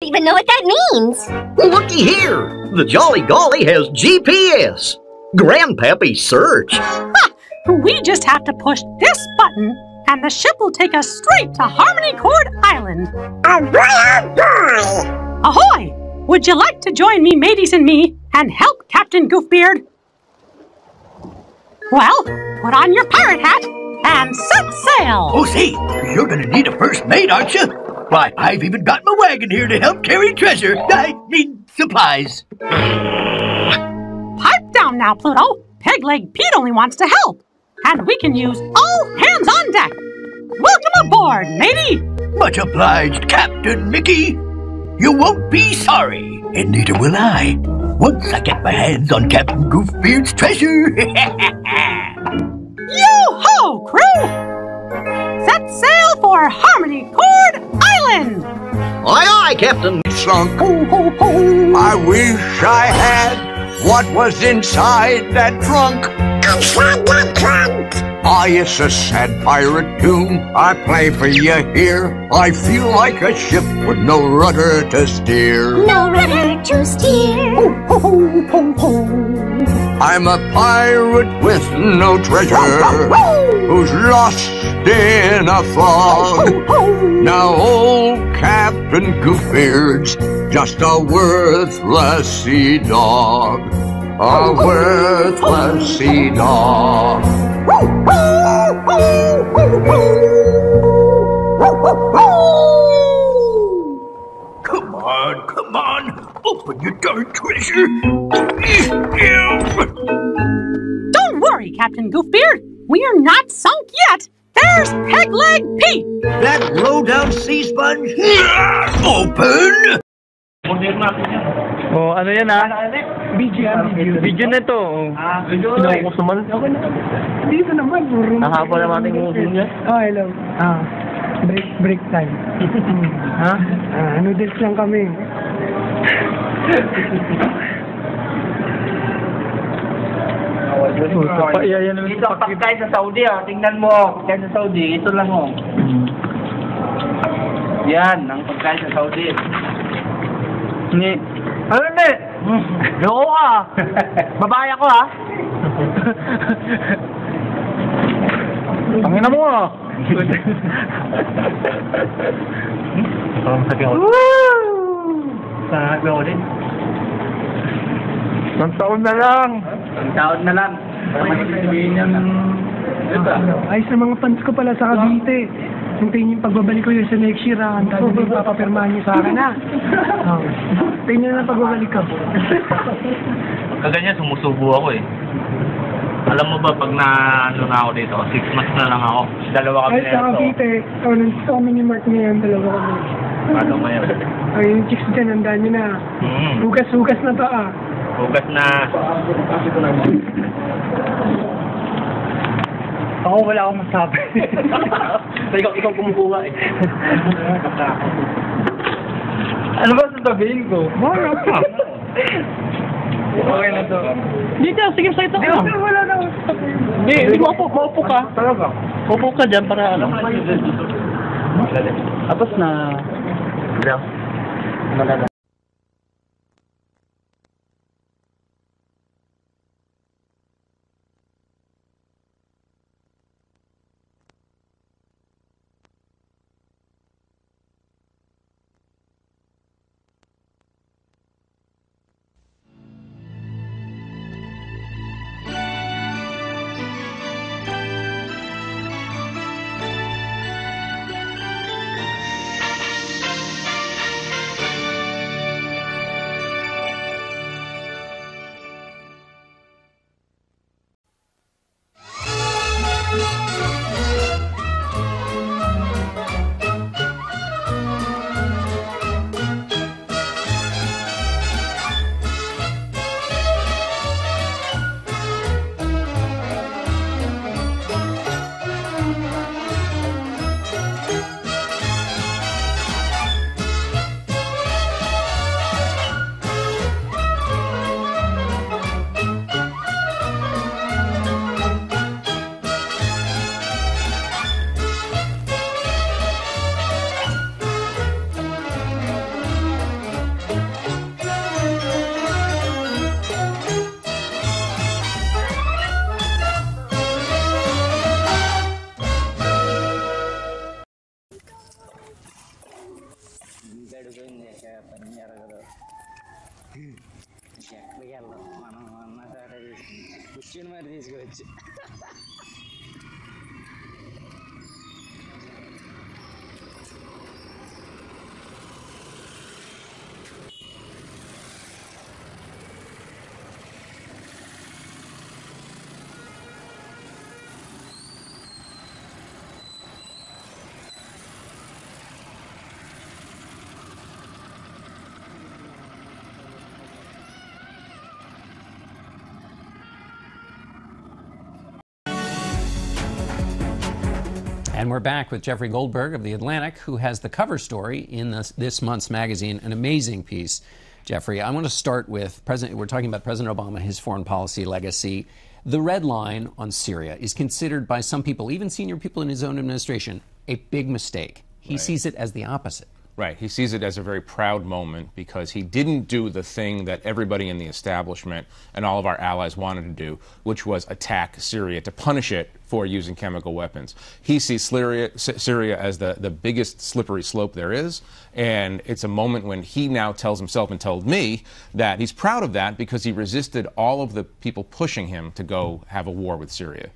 even know what that means. Looky here. The Jolly Golly has GPS. Grandpappy search. Ha! We just have to push this button, and the ship will take us straight to Harmony Cord Island. Oh boy! Ahoy! Would you like to join me, mateys and me, and help Captain Goofbeard? Well, put on your pirate hat and set sail! Oh, say, you're gonna need a first mate, aren't you? Why, I've even got my wagon here to help carry treasure. I mean, supplies. Pipe down now, Pluto. Pegleg Pete only wants to help. And we can use all hands on deck. Welcome aboard, matey! Much obliged, Captain Mickey. You won't be sorry, and neither will I, once I get my hands on Captain Goofbeard's treasure. Yo-ho, crew! Set sail for Harmony Cord Island! Aye, aye, Captain. Sunk. Ho, ho, ho! I wish I had what was inside that trunk. Inside that trunk! Ah, it's a sad pirate tune I play for you here. I feel like a ship with no rudder to steer. No rudder to steer. Ho, ho, ho, ho, ho! I'm a pirate with no treasure, who's lost in a fog. Now old Captain Goofbeard's just a worthless sea dog. A worthless sea dog. Come on, open your darn treasure. Don't worry, Captain Goofbeard. We're not sunk yet. There's Pegleg Pete. That low-down sea sponge. Open! Oh, ano yan Video. Video na to. Kinuha ko suman. Dito naman. Nakahaba naman ating usin niya. Oh, hello. Break time. Ha? Noodles lang kami. Dito ang pagkain sa Saudi tingnan mo. Pagkain sa Saudi, ito lang Yan, ang pagkain sa Saudi. Ni. Ano ni? Loko ka. Babae ako Pangina mo Parang sabi ako. Sa ako din. Isang taon na lang. Ay, sa mga fans ko pala sa Cavite. Hintayin yung pagbabalik ko yun sa next year, ang tayo yung papapirmahan niyo sa akin, Hintayin nyo na pagbabalik ko. Kaganyan, sumusubo ako Alam mo ba, pag na ako dito, 6 months na lang ako. Dalawa kami Ay, sa Cavite, nandito kami ni Mark ngayon, dalawa kami. Ano mo yan? Ay, yung chicks dyan, nandaan nyo na. Hugas-hugas na to, Hugas na. Ako, wala akong masabi. Ikaw kumukuha Ano ba sasabihin ko? Wala pa. Okay na to. Dito, sige sa ito. Wala na. Hindi, maupo ka. Talaga? Maupo ka dyan para ano. Tapos na. Malala. And we're back with Jeffrey Goldberg of The Atlantic, who has the cover story in this month's magazine, an amazing piece. Jeffrey, I want to start with we're talking about President Obama, his foreign policy legacy. The red line on Syria is considered by some people, even senior people in his own administration, a big mistake. He sees it as the opposite. Right. He sees it as a very proud moment because he didn't do the thing that everybody in the establishment and all of our allies wanted to do, which was attack Syria to punish it for using chemical weapons. He sees Syria as the biggest slippery slope there is, and it's a moment when he now tells himself and told me that he's proud of that because he resisted all of the people pushing him to go have a war with Syria.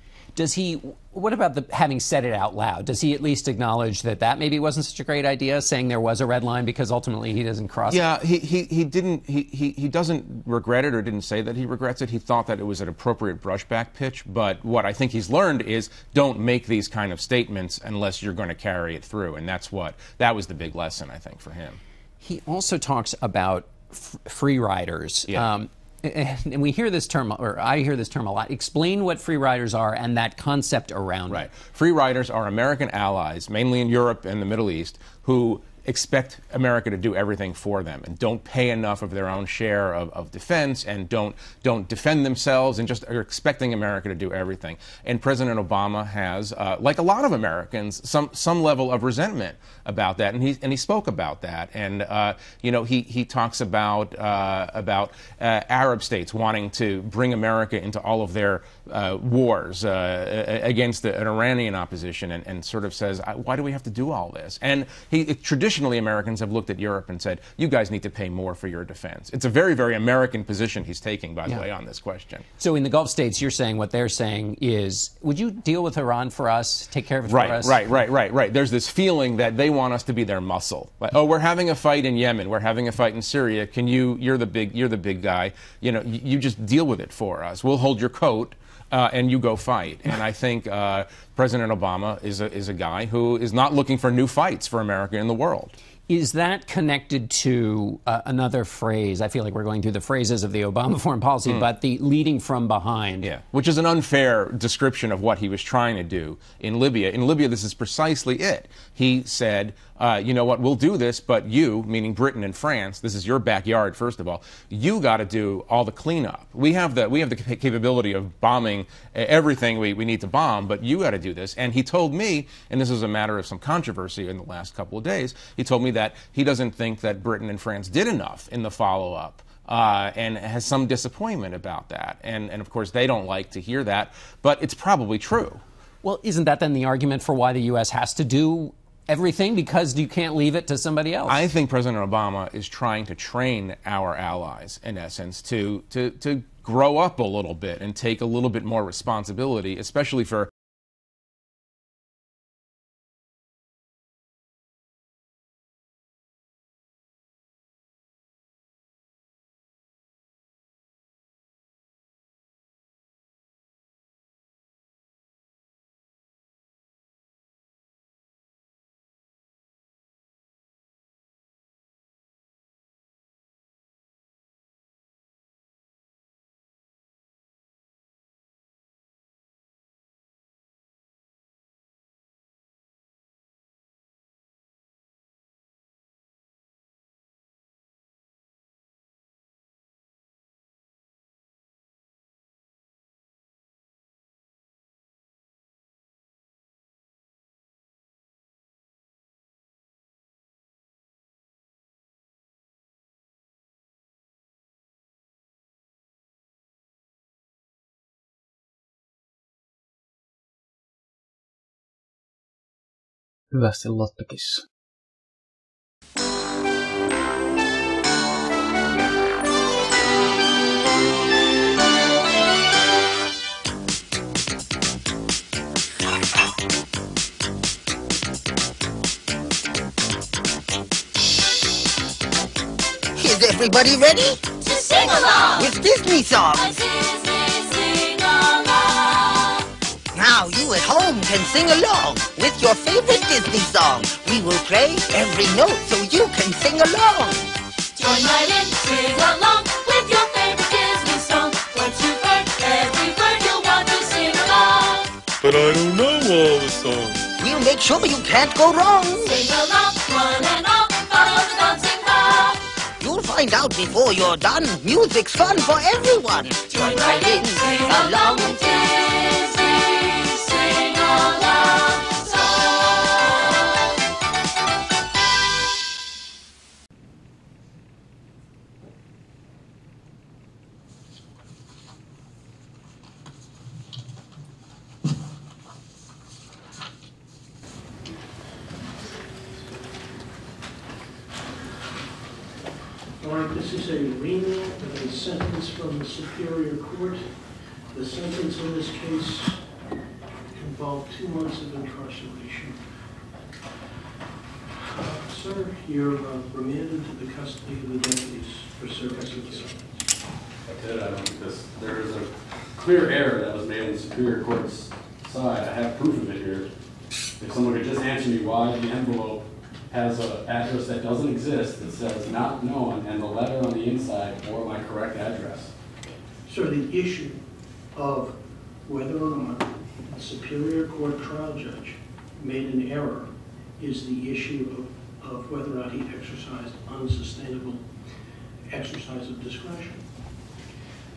What about having said it out loud? Does he at least acknowledge that maybe wasn't such a great idea, saying there was a red line, because ultimately he doesn't cross it? Yeah, he doesn't regret it, or didn't say that he regrets it. He thought that it was an appropriate brushback pitch, but what I think he's learned is don't make these kind of statements unless you're going to carry it through, and that was the big lesson, I think, for him. He also talks about free riders. Yeah. And we hear this term, or I hear this term a lot. Explain what free riders are and that concept around it. Free riders are American allies, mainly in Europe and the Middle East, who expect America to do everything for them and don't pay enough of their own share of defense and don't defend themselves and just are expecting America to do everything. And President Obama has, like a lot of Americans, some level of resentment about that, and he spoke about that. And he talks about Arab states wanting to bring America into all of their wars against an Iranian opposition, and sort of says, why do we have to do all this? And traditionally Americans have looked at Europe and said, you guys need to pay more for your defense. It's a very, very American position he's taking, by the way, on this question. So in the Gulf states, you're saying what they're saying is, would you deal with Iran for us, take care of it for us? Right. There's this feeling that they want us to be their muscle. Like, oh, we're having a fight in Yemen, we're having a fight in Syria. You're the big guy. You just deal with it for us. We'll hold your coat. And you go fight. And I think President Obama is a guy who is not looking for new fights for America in the world. Is that connected to another phrase? I feel like we're going through the phrases of the Obama foreign policy, but the leading from behind. Yeah, which is an unfair description of what he was trying to do in Libya. In Libya, this is precisely it. He said, you know what, we'll do this, but you, meaning Britain and France, this is your backyard, first of all, you got to do all the cleanup. We have the capability of bombing everything we need to bomb, but you got to do this. And he told me, and this is a matter of some controversy in the last couple of days, he told me that he doesn't think that Britain and France did enough in the follow-up. And has some disappointment about that. And of course, they don't like to hear that, but it's probably true. Well, isn't that then the argument for why the U.S. has to do everything, because you can't leave it to somebody else? I think President Obama is trying to train our allies, in essence, to grow up a little bit and take a little bit more responsibility, especially for Hyvästi Lotta-kissa. Everybody ready? To sing along. With Disney songs. A Disney sing-along. Now you at home can sing along with your favorite Disney song. We will play every note so you can sing along. Join right in, sing along with your favorite Disney song. Once you've heard every word, you'll want to sing along. But I don't know all the songs. We'll make sure you can't go wrong. Sing along, one and all, follow the dancing ball. You'll find out before you're done. Music's fun for everyone. Join right in, sing along with Disney sing-along song. All right, this is a remand of a sentence from the Superior Court. The sentence in this case involved 2 months of incarceration. Sir, you're remanded to the custody of the deputies for service of the sentence. I did, because there is a clear error that was made in the Superior Court's side. I have proof of it here. If someone could just answer me why the envelope has an address that doesn't exist that says not known and the letter on the inside for my correct address. Sir, the issue of whether or not the Superior Court trial judge made an error is the issue of whether or not he exercised unsustainable exercise of discretion.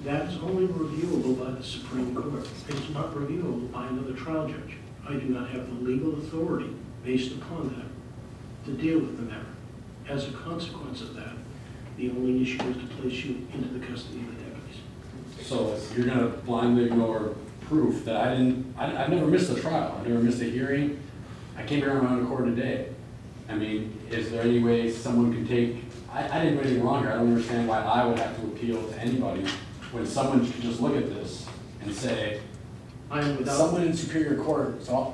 That is only reviewable by the Supreme Court. It's not reviewable by another trial judge. I do not have the legal authority based upon that to deal with the matter. As a consequence of that, the only issue is to place you into the custody of the deputies. So you're going to blindly ignore proof that I've never missed a trial. I've never missed a hearing. I came here on my own accord today. I mean, is there any way someone can take, I didn't do anything wrong here. I don't understand why I would have to appeal to anybody when someone could just look at this and say, someone in Superior Court, so